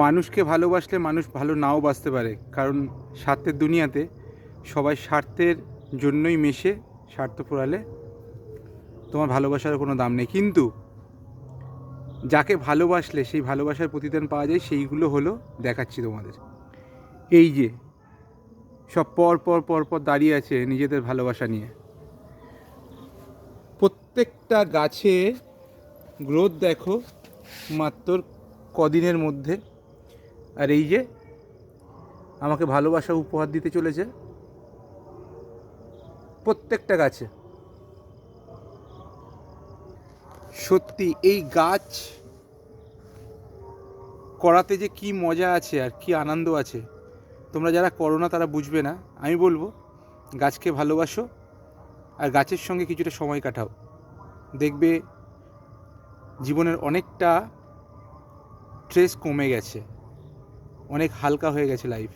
মানুষকে ভালোবাসলে মানুষ ভালো নাও বাসতে পারে, কারণ স্বার্থের দুনিয়াতে সবাই স্বার্থের জন্যই মেশে। স্বার্থ ফুরালে তোমার ভালোবাসার কোনো দাম নেই। কিন্তু যাকে ভালোবাসলে সেই ভালোবাসার প্রতিদান পাওয়া যায়, সেইগুলো হলো দেখাচ্ছি তোমাদের। এই যে সব পর পর পর পর দাঁড়িয়ে আছে নিজেদের ভালোবাসা নিয়ে। প্রত্যেকটা গাছে গ্রোথ দেখো মাত্র কদিনের মধ্যে। আর এই যে আমাকে ভালোবাসা উপহার দিতে চলেছে প্রত্যেকটা গাছে। সত্যি এই গাছ করাতে যে কি মজা আছে আর কি আনন্দ আছে, তোমরা যারা করো না তারা বুঝবে না। আমি বলবো গাছকে ভালোবাসো আর গাছের সঙ্গে কিছুটা সময় কাটাও, দেখবে জীবনের অনেকটা স্ট্রেস কমে গেছে, অনেক হালকা হয়ে গেছে লাইফ।